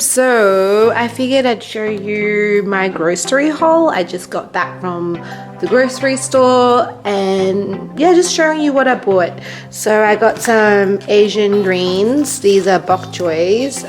So I figured I'd show you my grocery haul. I just got back from the grocery store and yeah, just showing you what I bought. So I got some Asian greens. These are bok choys.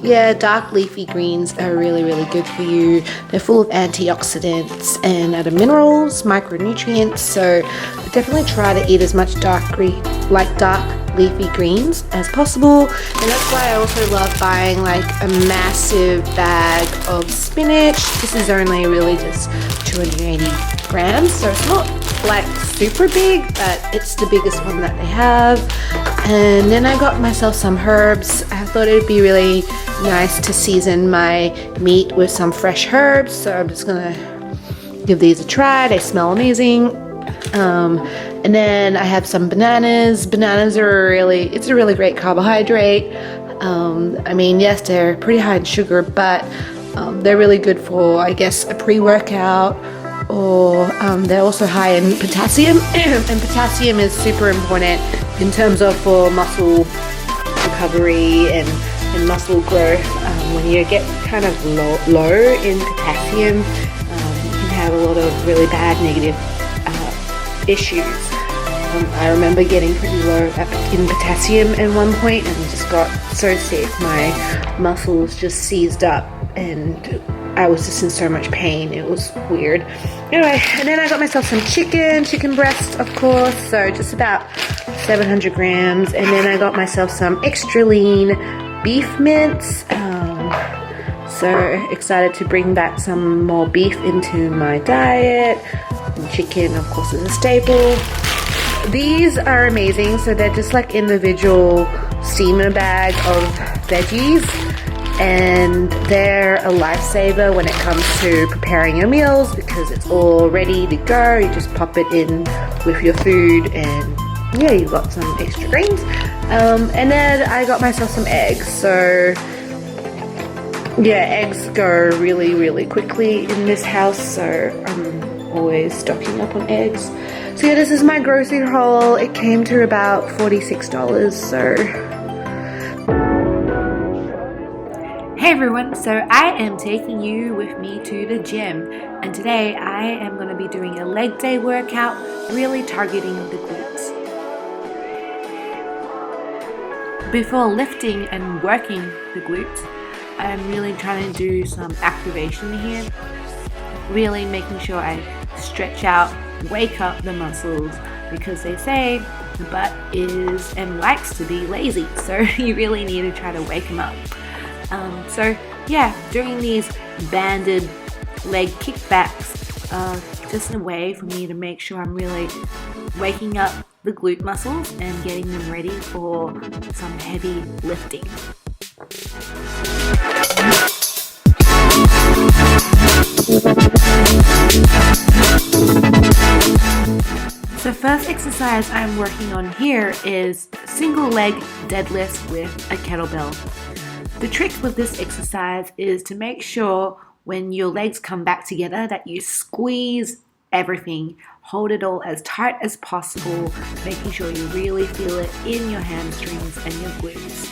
Yeah, dark leafy greens are really good for you. They're full of antioxidants and other minerals, micronutrients. So definitely try to eat as much dark leafy greens as possible, and that's why I also love buying like a massive bag of spinach. This is only really just 280 grams, so it's not like super big, but it's the biggest one that they have. And then I got myself some herbs. I thought it'd be really nice to season my meat with some fresh herbs, so I'm just gonna give these a try. They smell amazing. And then I have some bananas. Bananas are it's a really great carbohydrate. I mean, yes, they're pretty high in sugar, but they're really good for, I guess, a pre-workout, or they're also high in potassium. And potassium is super important in terms of for muscle recovery and muscle growth. When you get kind of low in potassium, you can have a lot of really bad negative issues. I remember getting pretty low in potassium at one point and just got so sick. My muscles just seized up and I was just in so much pain. It was weird. Anyway, and then I got myself some chicken breast, of course, so just about 700 grams. And then I got myself some extra lean beef mince. So excited to bring back some more beef into my diet. And chicken, of course, is a staple. These are amazing. So they're just like individual steamer bag of veggies, and they're a lifesaver when it comes to preparing your meals because it's all ready to go. You just pop it in with your food and yeah, you've got some extra greens. And then I got myself some eggs. So yeah, eggs go really quickly in this house, so I'm always stocking up on eggs. So yeah, this is my grocery haul. It came to about $46, so. Hey everyone, so I am taking you with me to the gym, and today I am going to be doing a leg day workout, really targeting the glutes. Before lifting and working the glutes, I'm really trying to do some activation here, really making sure I stretch out, wake up the muscles, because they say the butt is and likes to be lazy, so you really need to try to wake them up. So yeah, doing these banded leg kickbacks just a way for me to make sure I'm really waking up the glute muscles and getting them ready for some heavy lifting. So first exercise I'm working on here is single leg deadlifts with a kettlebell. The trick with this exercise is to make sure when your legs come back together that you squeeze everything, hold it all as tight as possible, making sure you really feel it in your hamstrings and your glutes.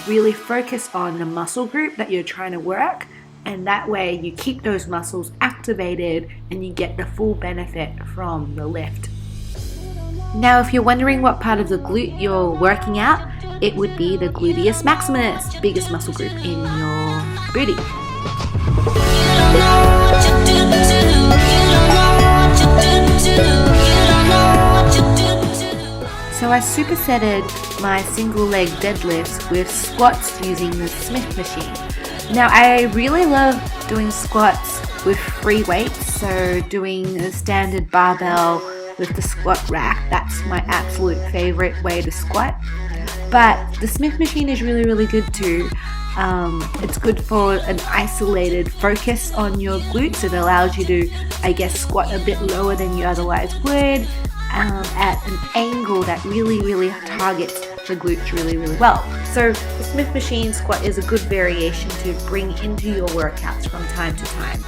Really focus on the muscle group that you're trying to work, and that way you keep those muscles activated and you get the full benefit from the lift. Now, if you're wondering what part of the glute you're working out, it would be the gluteus maximus, biggest muscle group in your booty. So I supersetted my single leg deadlifts with squats using the Smith machine. Now I really love doing squats with free weights, so doing a standard barbell with the squat rack. That's my absolute favorite way to squat. But the Smith machine is really good too. It's good for an isolated focus on your glutes. It allows you to, I guess, squat a bit lower than you otherwise would, at an angle that really targets the glutes really well. So the Smith machine squat is a good variation to bring into your workouts from time to time.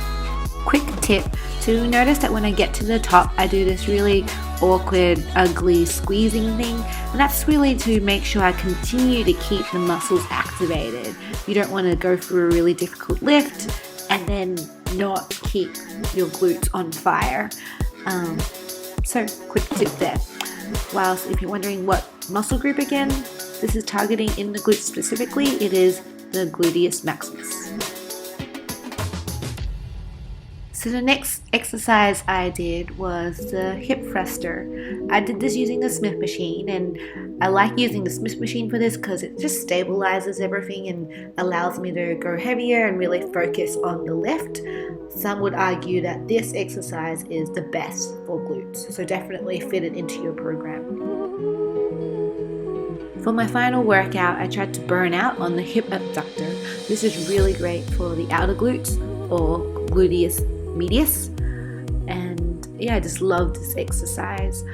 Quick tip, to notice that when I get to the top, I do this really awkward, ugly squeezing thing, and that's really to make sure I continue to keep the muscles activated. You don't want to go through a really difficult lift and then not keep your glutes on fire. So quick tip there. Whilst if you're wondering what muscle group again, this is targeting in the glutes specifically, it is the gluteus maximus. So the next exercise I did was the hip thruster. I did this using the Smith machine, and I like using the Smith machine for this because it just stabilizes everything and allows me to go heavier and really focus on the lift. Some would argue that this exercise is the best for glutes, so definitely fit it into your program. For my final workout, I tried to burn out on the hip abductor. This is really great for the outer glutes or gluteus medius, and yeah, I just love this exercise.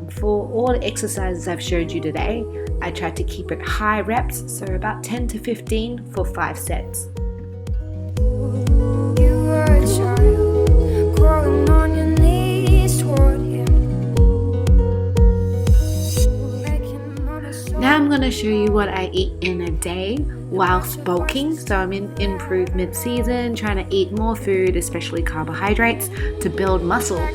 For all the exercises I've showed you today, I tried to keep it high reps, so about 10 to 15 for 5 sets. You were a child, crawling on your knees toward him. Now I'm going to show you what I eat in a day whilst bulking. So I'm in improvement season, trying to eat more food, especially carbohydrates, to build muscle.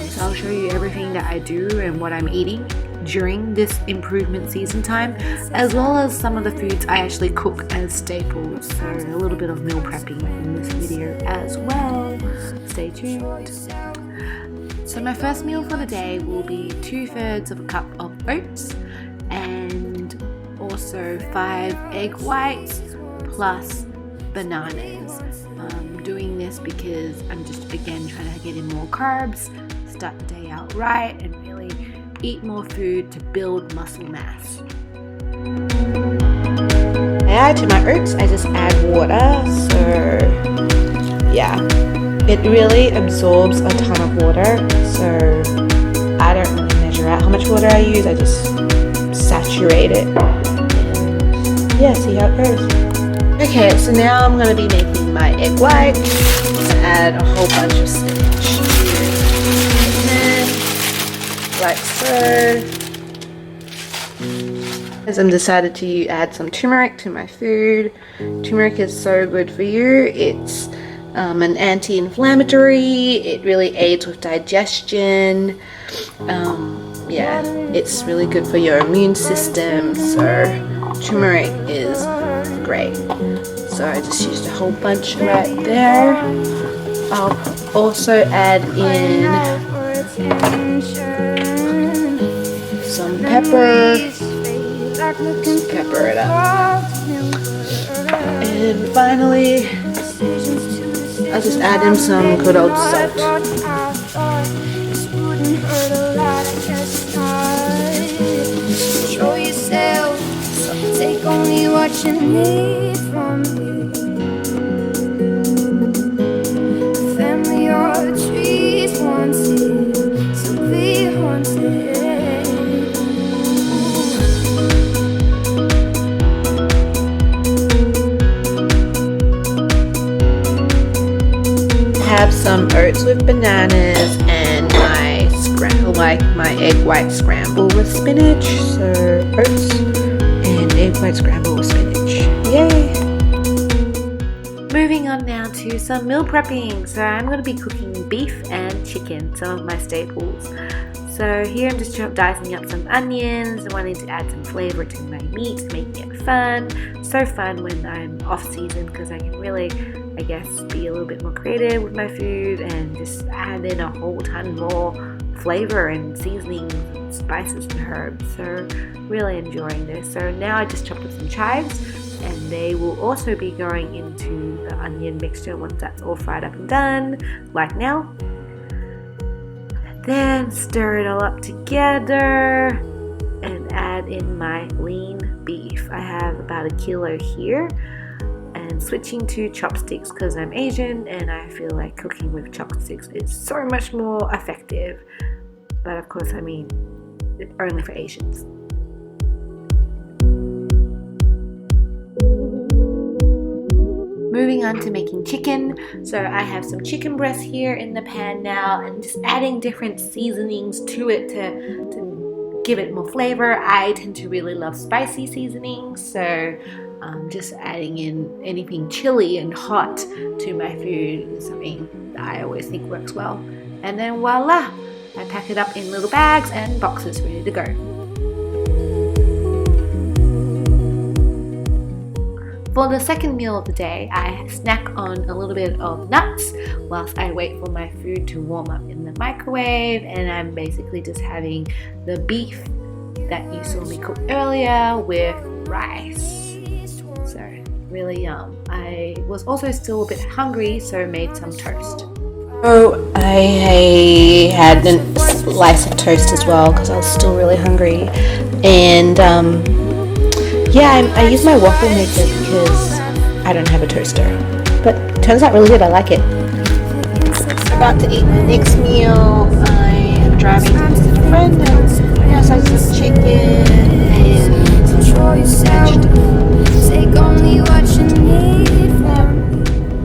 So I'll show you everything that I do and what I'm eating during this improvement season time, as well as some of the foods I actually cook as staples. So a little bit of meal prepping in this video as well. Stay tuned. So my first meal for the day will be 2/3 of a cup of oats, and also 5 egg whites plus bananas. I'm doing this because I'm just again trying to get in more carbs, start the day out right, and really eat more food to build muscle mass. I add to my oats, I just add water, so yeah, it really absorbs a ton of water, so I don't really measure out how much water I use, I just saturate it, and yeah, see how it goes. Okay, so now I'm going to be making my egg white. I'm going to add a whole bunch of spinach, like so. As I'm decided to add some turmeric to my food. Turmeric is so good for you. It's an anti-inflammatory. It really aids with digestion. Yeah, it's really good for your immune system, so turmeric is great. So I just used a whole bunch right there. I'll also add in some pepper. Just pepper it up. And finally, I'll just add in some good old salt. Show yourself, take only what you need from me. Family or trees wanted to be haunted. Have some oats with bananas and my egg white scramble with spinach. So oats and egg white scramble with spinach. Yay! Moving on now to some meal prepping. So I'm going to be cooking beef and chicken, some of my staples. So here I'm just dicing up some onions, wanting to add some flavor to my meat, making it fun. So fun when I'm off season because I can really, I guess, be a little bit more creative with my food and just add in a whole ton more flavor and seasonings and spices and herbs. So really enjoying this. So now I just chopped up some chives, and they will also be going into the onion mixture once that's all fried up and done, like now. Then stir it all up together and add in my lean beef. I have about 1 kilo here, and switching to chopsticks because I'm Asian and I feel like cooking with chopsticks is so much more effective. But of course, I mean, it's only for Asians. moving on to making chicken. So I have some chicken breast here in the pan now, and just adding different seasonings to it to give it more flavor. I tend to really love spicy seasonings, so just adding in anything chili and hot to my food is something that I always think works well. And then voila, I pack it up in little bags and boxes ready to go. For the second meal of the day, I snack on a little bit of nuts whilst I wait for my food to warm up in the microwave, and I'm basically just having the beef that you saw me cook earlier with rice. So really yum. I was also still a bit hungry, so made some toast. So I had a slice of toast as well because I was still really hungry, and yeah, I use my waffle maker because I don't have a toaster, but it turns out really good. I like it. About to eat my next meal. I am driving to visit a friend, and yeah, so some chicken and vegetables.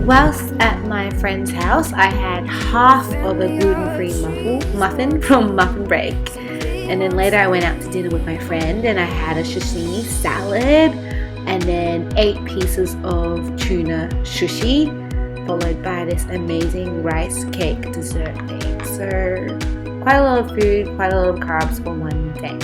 Whilst at my friend's house, I had half of a gluten-free muffin from Muffin Break. And then later I went out to dinner with my friend and I had a sashimi salad and then 8 pieces of tuna sushi, followed by this amazing rice cake dessert thing. So quite a lot of food, quite a lot of carbs for one day.